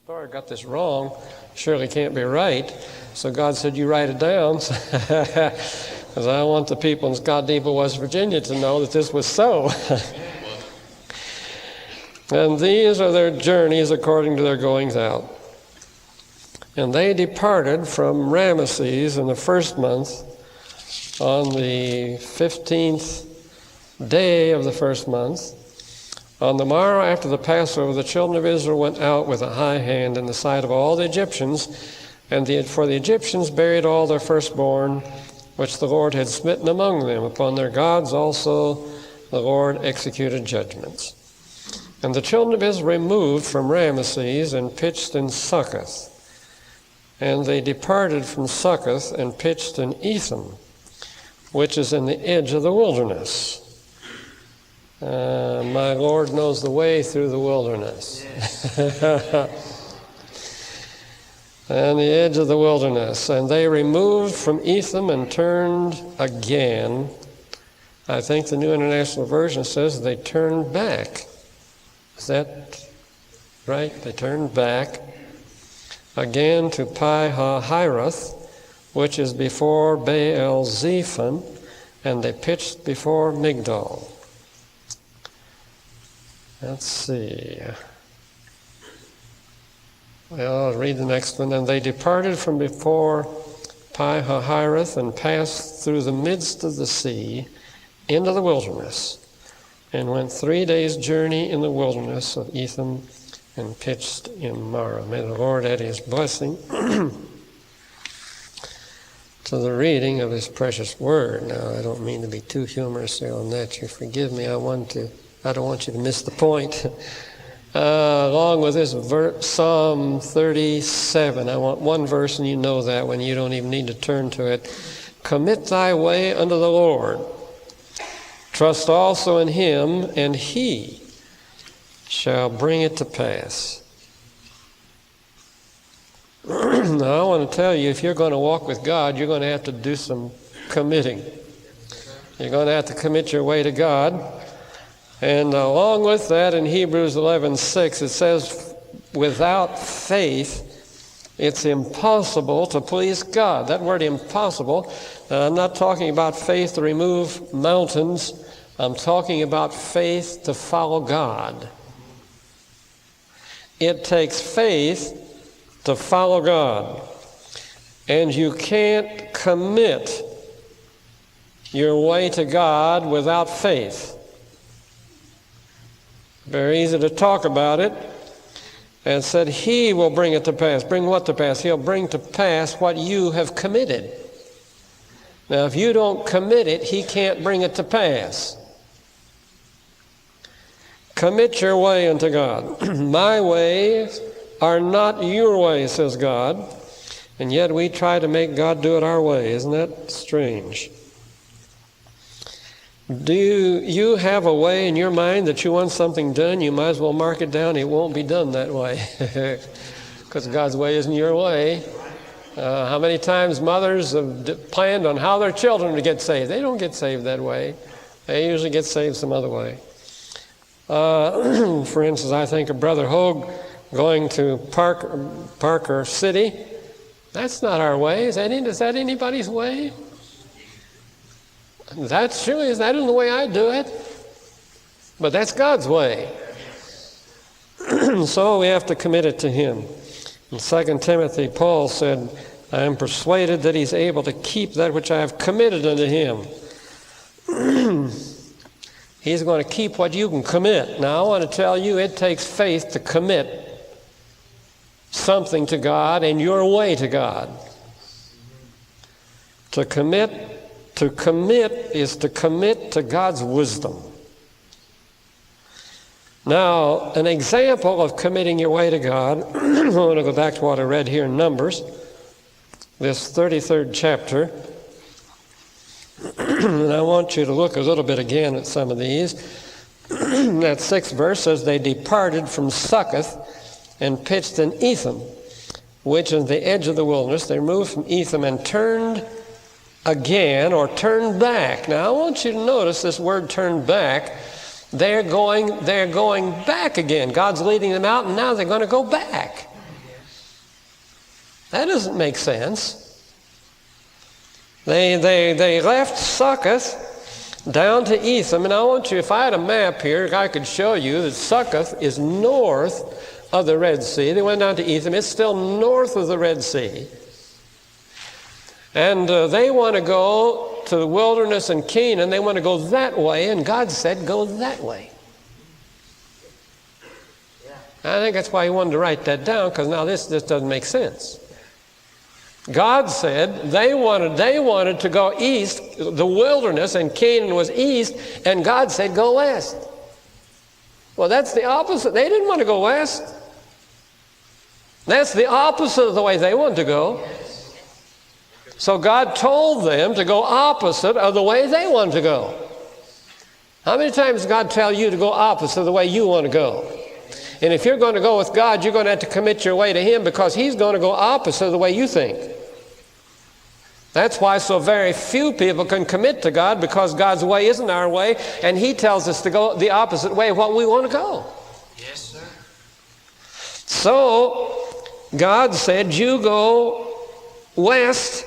I got this wrong. Surely can't be right. So God said, you write it down. Because I want the people in Scott Depot, West Virginia to know that this was so. And these are their journeys according to their goings out. And they departed from Ramesses in the first month on the 15th day of the first month. On the morrow after the Passover, the children of Israel went out with a high hand in the sight of all the Egyptians, for the Egyptians buried all their firstborn, which the Lord had smitten among them. Upon their gods also the Lord executed judgments. And the children of Israel removed from Ramesses and pitched in Succoth. And they departed from Succoth and pitched in Etham, which is in the edge of the wilderness. My Lord knows the way through the wilderness. And the edge of the wilderness. And they removed from Etham and turned again. I think the New International Version says they turned back. Is that right? They turned back again to Pi-hahiroth, which is before Baal-zephon, and they pitched before Migdol. Let's see. Well, I'll read the next one. And they departed from before Pi-hahiroth and passed through the midst of the sea into the wilderness, and went 3 days' journey in the wilderness of Etham and pitched in Marah. May the Lord add his blessing to the reading of his precious word. Now, I don't mean to be too humorous there on that. You forgive me. I don't want you to miss the point. Along with this Psalm 37, I want one verse, and you know that one. You don't even need to turn to it. Commit thy way unto the Lord. Trust also in him, and he shall bring it to pass. Now, I want to tell you, if you're going to walk with God, you're going to have to do some committing. You're going to have to commit your way to God. And along with that, in Hebrews 11:6, it says, without faith, it's impossible to please God. That word impossible, I'm not talking about faith to remove mountains. I'm talking about faith to follow God. It takes faith to follow God. And you can't commit your way to God without faith. Very easy to talk about it. And said, he will bring it to pass. Bring what to pass? He'll bring to pass what you have committed. Now, if you don't commit it, he can't bring it to pass. Commit your way unto God. My ways are not your ways, says God. And yet we try to make God do it our way. Isn't that strange? Do you have a way in your mind that you want something done? You might as well mark it down. It won't be done that way. Because God's way isn't your way. How many times mothers have planned on how their children to get saved? They don't get saved that way. They usually get saved some other way. For instance, I think of Brother Hogue going to Parker City. That's not our way. Is that anybody's way? That isn't the way I do it. But that's God's way. So we have to commit it to him. In 2 Timothy, Paul said, I am persuaded that he's able to keep that which I have committed unto him. He's going to keep what you can commit. Now, I want to tell you, it takes faith to commit something to God and your way to God. To commit is to commit to God's wisdom. Now, an example of committing your way to God, I want to go back to what I read here in Numbers, this 33rd chapter. And I want you to look a little bit again at some of these. That 6th verse says, they departed from Succoth and pitched in Etham, which is the edge of the wilderness. They moved from Etham and turned again, or turned back. Now, I want you to notice this word turn back. They're going back again. God's leading them out, and now they're going to go back. That doesn't make sense. They left Succoth down to Etham. And I want you, if I had a map here, I could show you that Succoth is north of the Red Sea. They went down to Etham. It's still north of the Red Sea. And they want to go to the wilderness in Canaan. They want to go that way, and God said, go that way. I think that's why he wanted to write that down, because now this just doesn't make sense. God said they wanted to go east, the wilderness, and Canaan was east, and God said, go west. Well, that's the opposite. They didn't want to go west. That's the opposite of the way they wanted to go. So God told them to go opposite of the way they wanted to go. How many times does God tell you to go opposite of the way you want to go? And if you're going to go with God, you're going to have to commit your way to Him, because He's going to go opposite of the way you think. That's why so very few people can commit to God, because God's way isn't our way, and He tells us to go the opposite way of what we want to go. Yes, sir. So God said, you go west,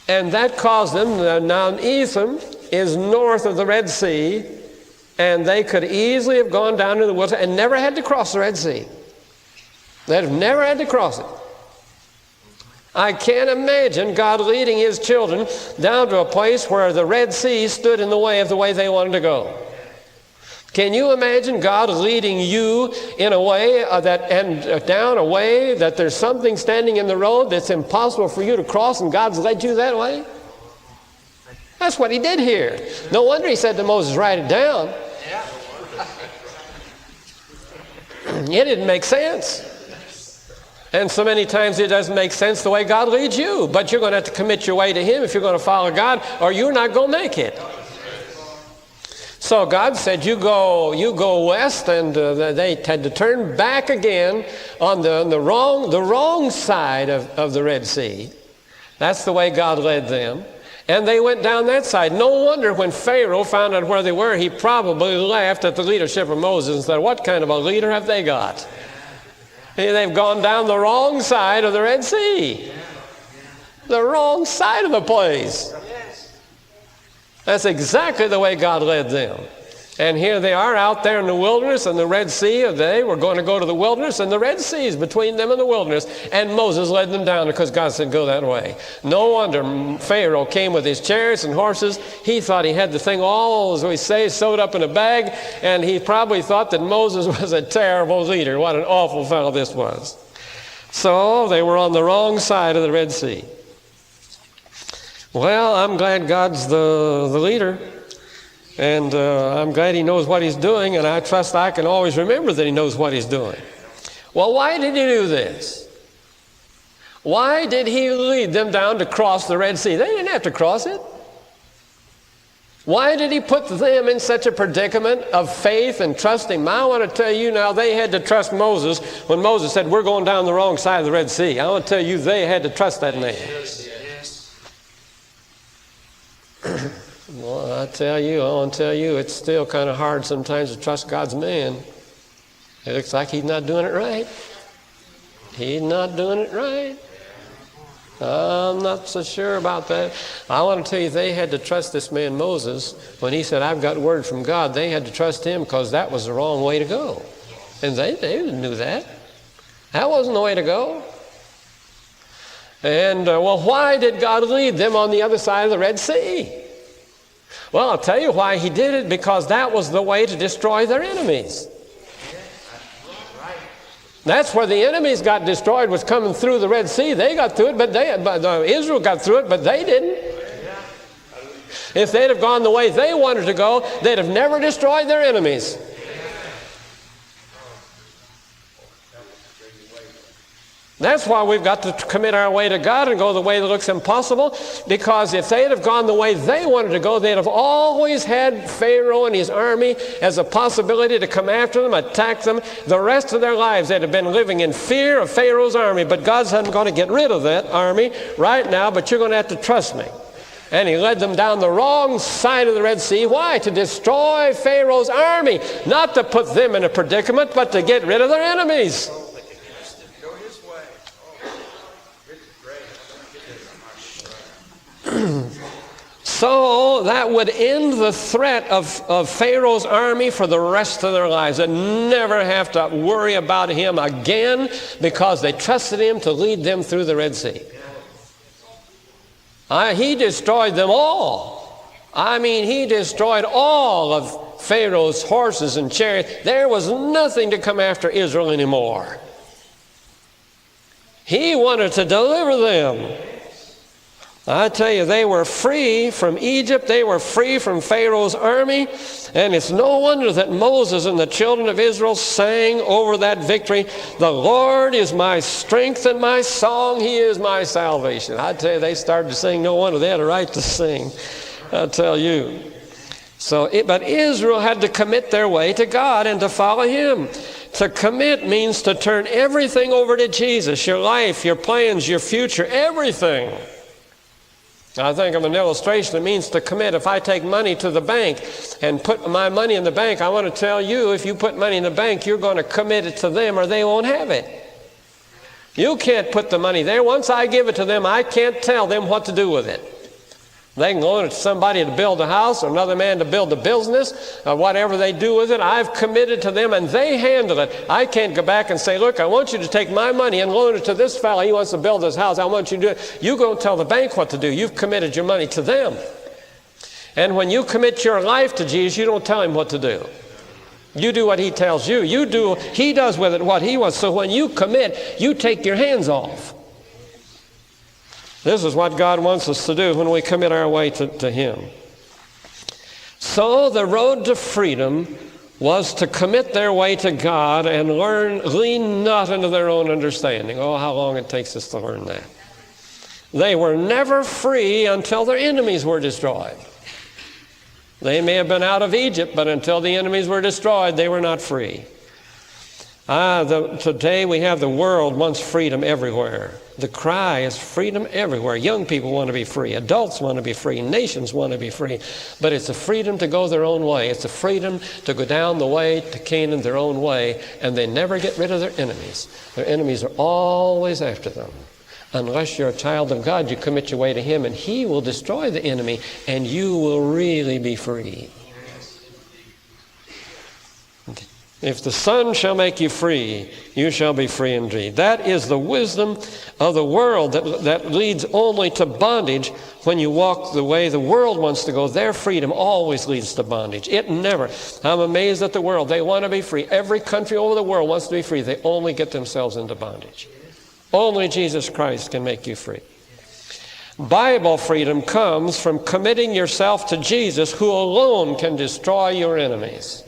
and that caused them, now Etham is north of the Red Sea, and they could easily have gone down to the wilderness and never had to cross the Red Sea. They'd have never had to cross it. I can't imagine God leading His children down to a place where the Red Sea stood in the way of the way they wanted to go. Can you imagine God leading you in a way down a way that there's something standing in the road that's impossible for you to cross, and God's led you that way? That's what He did here. No wonder He said to Moses, write it down. It didn't make sense. And so many times it doesn't make sense the way God leads you. But you're going to have to commit your way to Him if you're going to follow God, or you're not going to make it. So God said, you go west, and they had to turn back again on the wrong side of the Red Sea. That's the way God led them. And they went down that side. No wonder when Pharaoh found out where they were, he probably laughed at the leadership of Moses and said, what kind of a leader have they got? They've gone down the wrong side of the Red Sea. The wrong side of the place. That's exactly the way God led them. And here they are out there in the wilderness and the Red Sea. They were going to go to the wilderness, and the Red Sea is between them and the wilderness. And Moses led them down because God said, go that way. No wonder Pharaoh came with his chariots and horses. He thought he had the thing all, as we say, sewed up in a bag. And he probably thought that Moses was a terrible leader. What an awful fellow this was. So they were on the wrong side of the Red Sea. Well, I'm glad God's the leader. And I'm glad He knows what He's doing, and I trust I can always remember that He knows what He's doing. Well, why did He do this? Why did He lead them down to cross the Red Sea? They didn't have to cross it. Why did He put them in such a predicament of faith and trusting? I want to tell you now, they had to trust Moses when Moses said, we're going down the wrong side of the Red Sea. I want to tell you, they had to trust that man. Well, I want to tell you, it's still kind of hard sometimes to trust God's man. It looks like he's not doing it right. He's not doing it right. I'm not so sure about that. I want to tell you, they had to trust this man Moses. When he said, I've got word from God, they had to trust him because that was the wrong way to go. And they knew that. That wasn't the way to go. And, well, why did God lead them on the other side of the Red Sea? Well, I'll tell you why He did it, because that was the way to destroy their enemies. That's where the enemies got destroyed, was coming through the Red Sea. They got through it, but Israel got through it, but they didn't. If they'd have gone the way they wanted to go, they'd have never destroyed their enemies. That's why we've got to commit our way to God and go the way that looks impossible, because if they'd have gone the way they wanted to go, they'd have always had Pharaoh and his army as a possibility to come after them, attack them. The rest of their lives they'd have been living in fear of Pharaoh's army, but God's not going to get rid of that army right now, but you're going to have to trust me. And He led them down the wrong side of the Red Sea. Why? To destroy Pharaoh's army, not to put them in a predicament, but to get rid of their enemies. So that would end the threat of Pharaoh's army for the rest of their lives. They'd never have to worry about him again because they trusted him to lead them through the Red Sea. He destroyed them all. I mean, he destroyed all of Pharaoh's horses and chariots. There was nothing to come after Israel anymore. He wanted to deliver them. I tell you, they were free from Egypt. They were free from Pharaoh's army. And it's no wonder that Moses and the children of Israel sang over that victory, "The Lord is my strength and my song. He is my salvation." I tell you, they started to sing. No wonder they had a right to sing. I tell you. But Israel had to commit their way to God and to follow him. To commit means to turn everything over to Jesus, your life, your plans, your future, everything. I think of an illustration. It means to commit. If I take money to the bank and put my money in the bank, I want to tell you, if you put money in the bank, you're going to commit it to them or they won't have it. You can't put the money there. Once I give it to them, I can't tell them what to do with it. They can loan it to somebody to build a house or another man to build a business or whatever they do with it. I've committed to them and they handle it. I can't go back and say, "Look, I want you to take my money and loan it to this fellow. He wants to build this house. I want you to do it." You go and tell the bank what to do. You've committed your money to them. And when you commit your life to Jesus, you don't tell him what to do. You do what he tells you. He does with it what he wants. So when you commit, you take your hands off. This is what God wants us to do when we commit our way to him. So the road to freedom was to commit their way to God and lean not into their own understanding. Oh, how long it takes us to learn that. They were never free until their enemies were destroyed. They may have been out of Egypt, but until the enemies were destroyed, they were not free. Today we have the world wants freedom everywhere. The cry is freedom everywhere. Young people want to be free. Adults want to be free. Nations want to be free. But it's a freedom to go their own way. It's a freedom to go down the way to Canaan their own way, and they never get rid of their enemies. Their enemies are always after them. Unless you're a child of God, you commit your way to him, and he will destroy the enemy, and you will really be free. If the Son shall make you free, you shall be free indeed. That is the wisdom of the world that leads only to bondage. When you walk the way the world wants to go, their freedom always leads to bondage. It never. I'm amazed at the world. They want to be free. Every country over the world wants to be free. They only get themselves into bondage. Only Jesus Christ can make you free. Bible freedom comes from committing yourself to Jesus, who alone can destroy your enemies.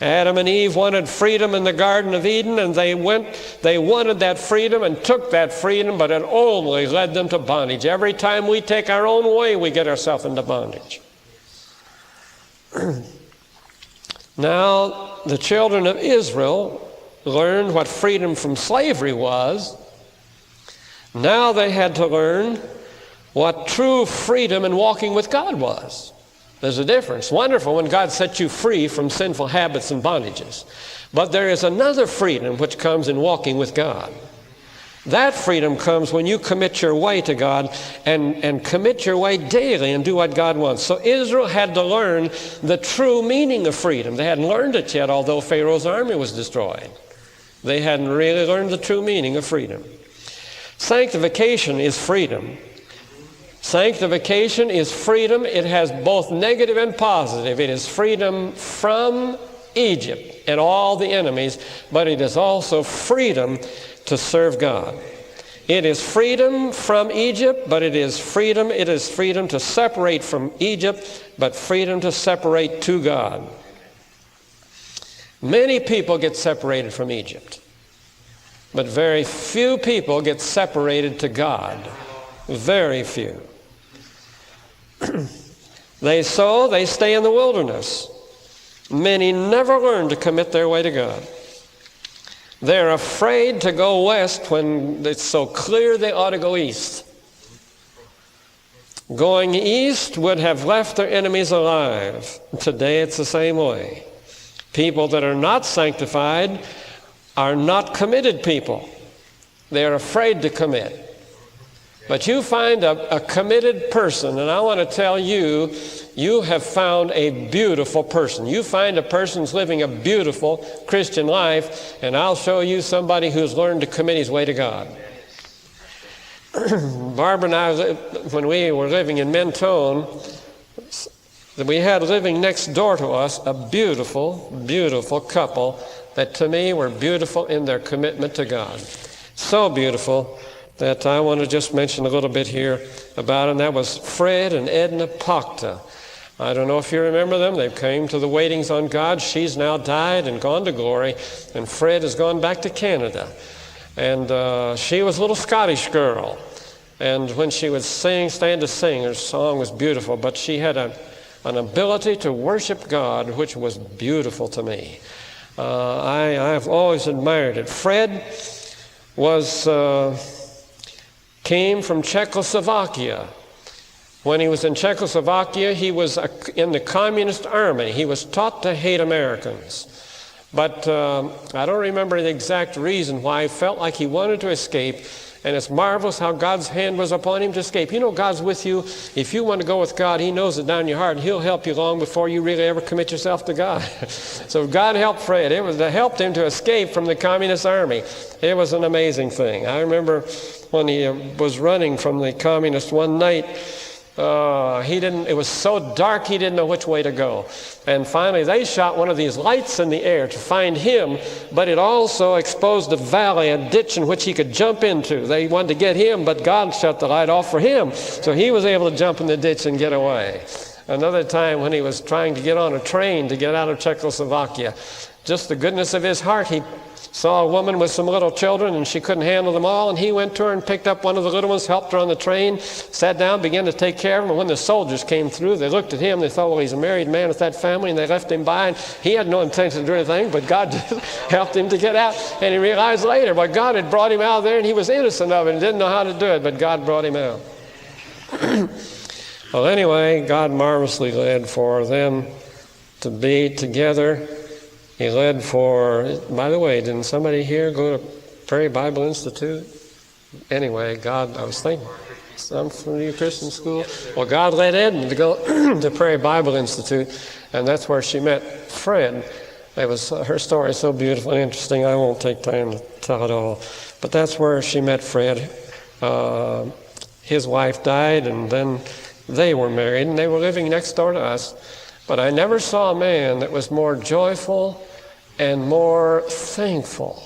Adam and Eve wanted freedom in the Garden of Eden, and they wanted that freedom and took that freedom, but it only led them to bondage. Every time we take our own way, we get ourselves into bondage. Now, the children of Israel learned what freedom from slavery was. Now they had to learn what true freedom in walking with God was. There's a difference. Wonderful when God sets you free from sinful habits and bondages. But there is another freedom which comes in walking with God. That freedom comes when you commit your way to God and commit your way daily and do what God wants. So Israel had to learn the true meaning of freedom. They hadn't learned it yet, although Pharaoh's army was destroyed. They hadn't really learned the true meaning of freedom. Sanctification is freedom. Sanctification is freedom. It has both negative and positive. It is freedom from Egypt and all the enemies, but it is also freedom to serve God. It is freedom from Egypt, but it is freedom to separate from Egypt, but freedom to separate to God. Many people get separated from Egypt, but very few people get separated to God. Very few. They stay in the wilderness. Many never learn to commit their way to God. They're afraid to go west when it's so clear they ought to go east. Going east would have left their enemies alive. Today it's the same way. People that are not sanctified are not committed people. They're afraid to commit. But you find a committed person, and I want to tell you, you have found a beautiful person. You find a person who's living a beautiful Christian life, and I'll show you somebody who's learned to commit his way to God. Barbara and I, when we were living in Mentone, we had living next door to us a beautiful, beautiful couple that to me were beautiful in their commitment to God. So beautiful that I want to just mention a little bit here about it, and that was Fred and Edna Pachta. I don't know if you remember them. They came to the Waitings on God. She's now died and gone to glory, and Fred has gone back to Canada. And she was a little Scottish girl, and when she would stand to sing, her song was beautiful, but she had an ability to worship God which was beautiful to me. I've always admired it. Fred came from Czechoslovakia. When he was in Czechoslovakia, he was in the communist army. He was taught to hate Americans. But I don't remember the exact reason why. He felt like he wanted to escape. And it's marvelous how God's hand was upon him to escape. You know, God's with you. If you want to go with God, he knows it down in your heart, and he'll help you long before you really ever commit yourself to God. So God helped Fred. It helped him to escape from the communist army. It was an amazing thing. I remember when he was running from the communists one night, it was so dark he didn't know which way to go. And finally they shot one of these lights in the air to find him, but it also exposed a valley, a ditch in which he could jump into. They wanted to get him, but God shut the light off for him. So he was able to jump in the ditch and get away. Another time when he was trying to get on a train to get out of Czechoslovakia, just the goodness of his heart, he saw a woman with some little children, and she couldn't handle them all, and he went to her and picked up one of the little ones, helped her on the train, sat down, began to take care of them. And when the soldiers came through, they looked at him, they thought, well, he's a married man with that family, and they left him by, and he had no intention to do anything, but God just helped him to get out. And he realized later, well, God had brought him out there, and he was innocent of it and didn't know how to do it, but God brought him out. Well, anyway, God marvelously led for them to be together. He led for, by the way, didn't somebody here go to Prairie Bible Institute? Anyway, God, I was thinking, some from the Christian school. Well, God led Edna to go to Prairie Bible Institute, and that's where she met Fred. Her story is so beautiful and interesting, I won't take time to tell it all. But that's where she met Fred. His wife died, and then they were married, and they were living next door to us. But I never saw a man that was more joyful and more thankful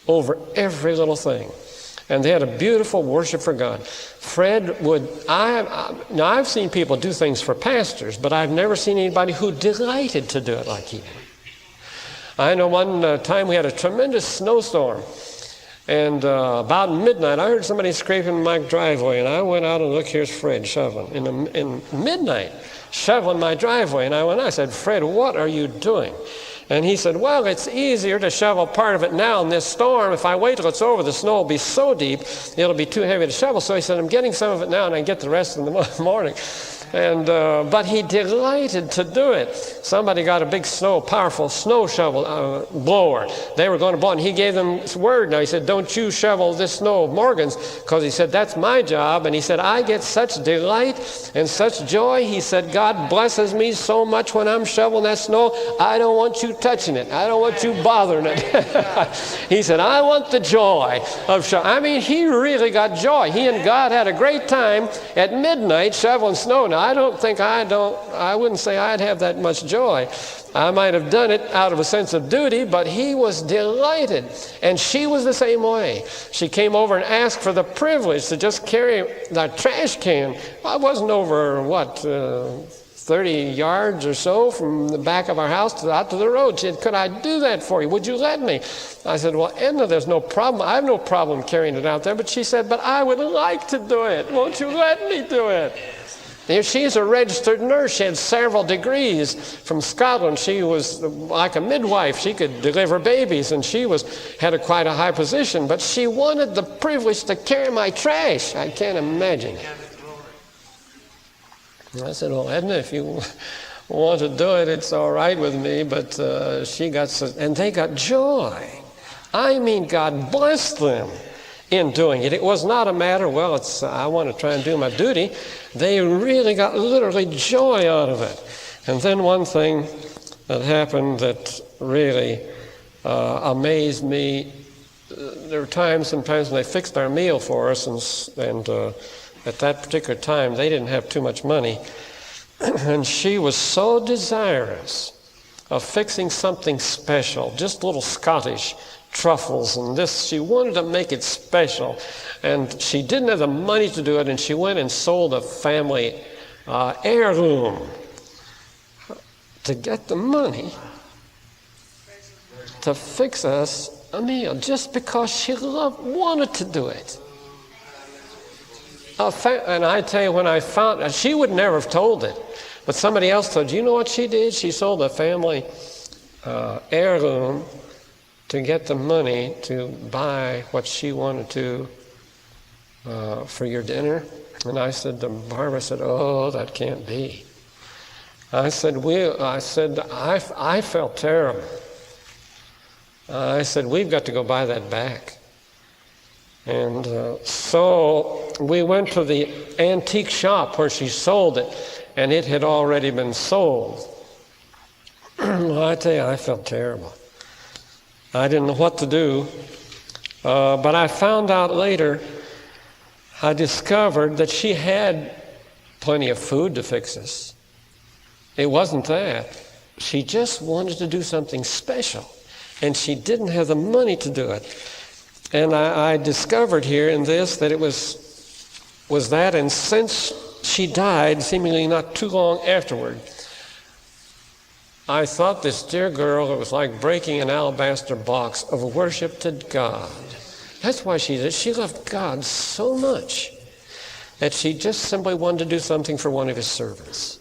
over every little thing. And they had a beautiful worship for God. Fred now I've seen people do things for pastors, but I've never seen anybody who delighted to do it like he did. I know one time we had a tremendous snowstorm, and about midnight I heard somebody scraping my driveway, and I went out and looked, here's Fred shoveling. In midnight, shoveling my driveway, and I said, Fred, what are you doing? And he said, well, it's easier to shovel part of it now in this storm. If I wait till it's over, the snow will be so deep, it'll be too heavy to shovel. So he said, I'm getting some of it now, and I get the rest in the morning. And but he delighted to do it. Somebody got a big powerful snow shovel blower. They were going to blow, and he gave them his word. Now he said, don't you shovel this snow of Morgan's, because he said, that's my job. And he said, I get such delight and such joy. He said, God blesses me so much when I'm shoveling that snow. I don't want you touching it. I don't want you bothering it. He said, I want the joy of shoveling. I mean, he really got joy. He and God had a great time at midnight shoveling snow. Now, I wouldn't say I'd have that much joy. I might have done it out of a sense of duty, but he was delighted. And she was the same way. She came over and asked for the privilege to just carry the trash can. I wasn't over, 30 yards or so from the back of our house out to the road. She said, could I do that for you? Would you let me? I said, well, Edna, there's no problem. I have no problem carrying it out there. But she said, but I would like to do it. Won't you let me do it? She's a registered nurse. She had several degrees from Scotland. She was like a midwife. She could deliver babies, and she had quite a high position. But she wanted the privilege to carry my trash. I can't imagine. I said, well, Edna, if you want to do it, it's all right with me. But and they got joy. I mean, God blessed them. in doing it. It was not a matter, well, I want to try and do my duty. They really got literally joy out of it. And then one thing that happened that really amazed me, there were times sometimes when they fixed our meal for us, and at that particular time they didn't have too much money, and she was so desirous of fixing something special, just little Scottish truffles and this. She wanted to make it special, and she didn't have the money to do it, and she went and sold a family heirloom to get the money to fix us a meal, just because she wanted to do it. And I tell you, when I found, she would never have told it, but somebody else told, you know what she did? She sold a family heirloom to get the money to buy what she wanted to for your dinner. And I said to Barbara, oh, that can't be. I said, I felt terrible. I said, we've got to go buy that back. And so we went to the antique shop where she sold it, and it had already been sold. I tell you, I felt terrible. I didn't know what to do, but I found out later, I discovered that she had plenty of food to fix us. It wasn't that. She just wanted to do something special, and she didn't have the money to do it. And I discovered here in this that it was that, and since she died, seemingly not too long afterward, I thought this dear girl, it was like breaking an alabaster box of worship to God. That's why she did. She loved God so much that she just simply wanted to do something for one of his servants.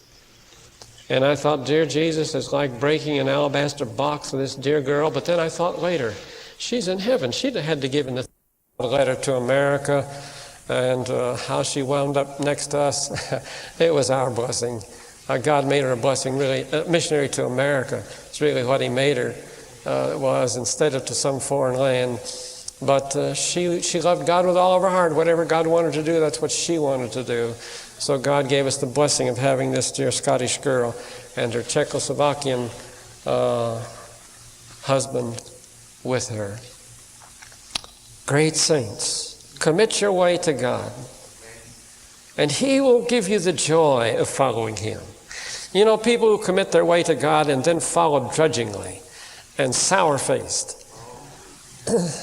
And I thought, dear Jesus, it's like breaking an alabaster box for this dear girl. But then I thought later, she's in heaven. She'd have had to give a letter to America, and how she wound up next to us, it was our blessing. God made her a blessing, really, a missionary to America. It's really what he made her, was, instead of to some foreign land. But she loved God with all of her heart. Whatever God wanted to do, that's what she wanted to do. So God gave us the blessing of having this dear Scottish girl and her Czechoslovakian husband with her. Great saints, commit your way to God, and he will give you the joy of following him. You know, people who commit their way to God and then follow drudgingly and sour-faced,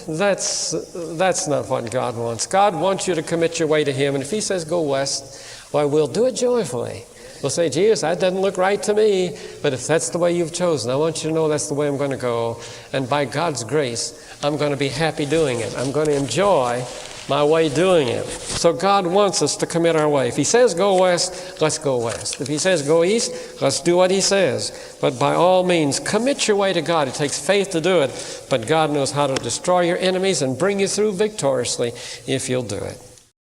that's not what God wants. God wants you to commit your way to him, and if he says go west, why, we'll do it joyfully. We'll say, Jesus, that doesn't look right to me, but if that's the way you've chosen, I want you to know that's the way I'm going to go. And by God's grace, I'm going to be happy doing it. I'm going to enjoy my way doing it. So God wants us to commit our way. If he says go west, let's go west. If he says go east, let's do what he says. But by all means, commit your way to God. It takes faith to do it, but God knows how to destroy your enemies and bring you through victoriously if you'll do it.